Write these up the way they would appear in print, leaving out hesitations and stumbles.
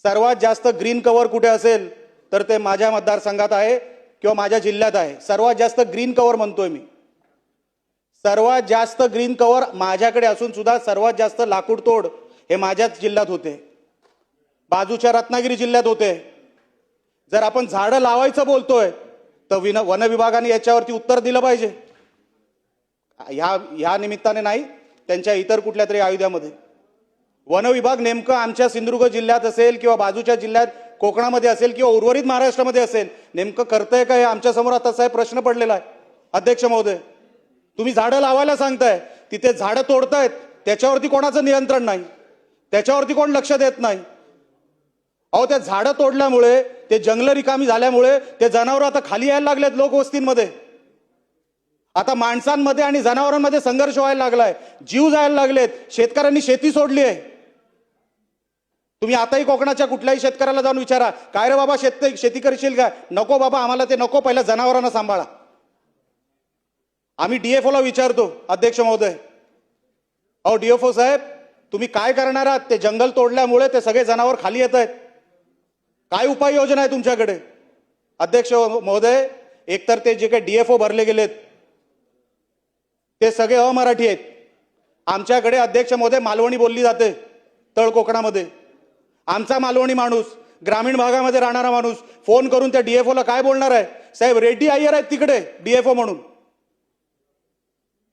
सर्वात जास्त green cover कुठे असेल तर ते माझ्या मतदारसंघात आहे किंवा माझ्या जिल्ह्यात आहे। सर्वात जास्त ग्रीन कव्हर म्हणतोय मी, सर्वात जास्त ग्रीन कव्हर माझ्याकडे असून सुद्धा सर्वात जास्त लाकूड तोड हे माझ्याच जिल्ह्यात होते, बाजूच्या रत्नागिरी जिल्ह्यात होते। जर आपण झाडं लावायचं बोलतोय तर वन विभागाने याच्यावरती उत्तर दिलं पाहिजे। ह्या निमित्ताने नाही, त्यांच्या इतर कुठल्या तरी आयुध्यामध्ये वन विभाग नेमकं आमच्या सिंधुदुर्ग जिल्ह्यात असेल किंवा बाजूच्या जिल्ह्यात कोकणामध्ये असेल किंवा उर्वरित महाराष्ट्रामध्ये असेल, नेमकं करतंय का हे आमच्या समोर आता साहेब प्रश्न पडलेला आहे। अध्यक्ष महोदय, तुम्ही झाडं लावायला सांगताय, तिथे झाडं तोडतायत, त्याच्यावरती कोणाचं नियंत्रण नाही, त्याच्यावरती कोण लक्ष देत नाही। अहो, त्या झाडं तोडल्यामुळे, ते जंगल रिकामी झाल्यामुळे ते जनावर आता खाली यायला लागलेत लोकवस्तींमध्ये। आता माणसांमध्ये आणि जनावरांमध्ये संघर्ष व्हायला लागलाय, जीव जायला लागलेत, शेतकऱ्यांनी शेती सोडली आहे। तुम्ही आताही कोकणाच्या कुठल्याही शेतकऱ्याला जाऊन विचारा, काय रे बाबा शेती करशील का? नको बाबा, आम्हाला ते नको, पहिला जनावरांना सांभाळा। आम्ही डीएफओला विचारतो, अध्यक्ष महोदय, अहो डीएफओ साहेब, तुम्ही काय करणार आहात? ते जंगल तोडल्यामुळे ते सगळे जनावर खाली येत आहेत, काय उपाययोजना आहे तुमच्याकडे? अध्यक्ष महोदय, एकतर ते जे काही डीएफओ भरले गेलेत ते सगळे अमराठी आहेत। आमच्याकडे अध्यक्ष महोदय मालवणी बोलली जाते तळ कोकणामध्ये। आमचा मालवणी माणूस, ग्रामीण भागामध्ये राहणारा माणूस फोन करून त्या डीएफओला काय बोलणार आहे? साहेब, रेड्डी अय्यर आहेत तिकडे डीएफओ म्हणून,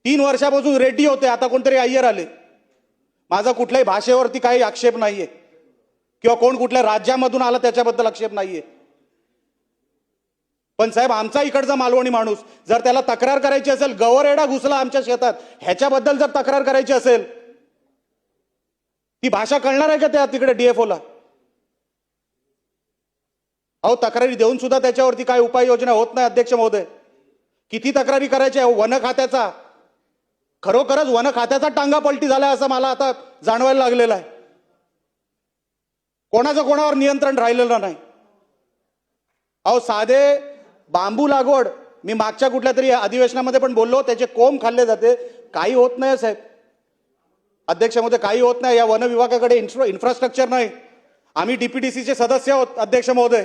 3 वर्षापासून रेड्डी होते, आता कोणतरी अय्यर आले। माझा कुठल्याही भाषेवरती काही आक्षेप नाहीये किंवा कोण कुठल्या राज्यामधून आला त्याच्याबद्दल आक्षेप नाहीये, पण साहेब, आमचा इकडचा मालवणी माणूस जर त्याला तक्रार करायची असेल, गवरेडा घुसला आमच्या शेतात, ह्याच्याबद्दल जर तक्रार करायची असेल, ती भाषा कळणार आहे का त्या तिकडे डीएफओला? अहो, तक्रारी देऊन सुद्धा त्याच्यावरती काय उपाययोजना होत नाही। अध्यक्ष महोदय, किती तक्रारी करायच्या? वन खात्याचा, खरोखरच वन खात्याचा टांगा पलटी झालाय असं मला आता जाणवायला लागलेलं आहे। कोणाचं कोणावर नियंत्रण राहिलेलं नाही। अहो, साधे बांबू लागवड, मी मागच्या कुठल्या तरी अधिवेशनामध्ये पण बोललो, त्याचे कोंब खाल्ले जाते, काही होत नाही साहेब। अध्यक्ष महोदय, काही होत नाही। या वन विभागाकडे इन्फ्रास्ट्रक्चर नाही। आम्ही डीपीडीसीचे सदस्य आहोत अध्यक्ष महोदय,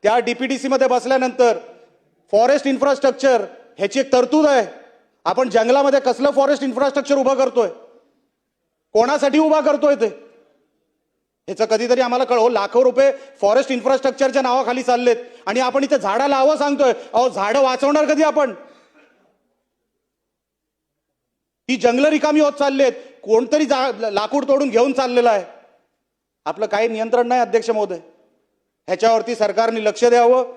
त्या डीपीडीसी मध्ये बसल्यानंतर फॉरेस्ट इन्फ्रास्ट्रक्चर ह्याची एक तरतूद आहे। आपण जंगलामध्ये कसलं फॉरेस्ट इन्फ्रास्ट्रक्चर उभं करतोय, कोणासाठी उभा करतोय ते ह्याचं कधीतरी आम्हाला कळव। लाखो रुपये फॉरेस्ट इन्फ्रास्ट्रक्चरच्या नावाखाली चाललेत आणि आपण इथे झाडं लावं सांगतोय। अहो, झाडं वाचवणार कधी आपण? ती जंगल रिकामी होत चाललेत, कोणतरी लाकूड तोडून घेऊन चाललेलं आहे, आपलं काही नियंत्रण नाही। अध्यक्ष महोदय, ह्याच्यावरती सरकारने लक्ष द्यावं।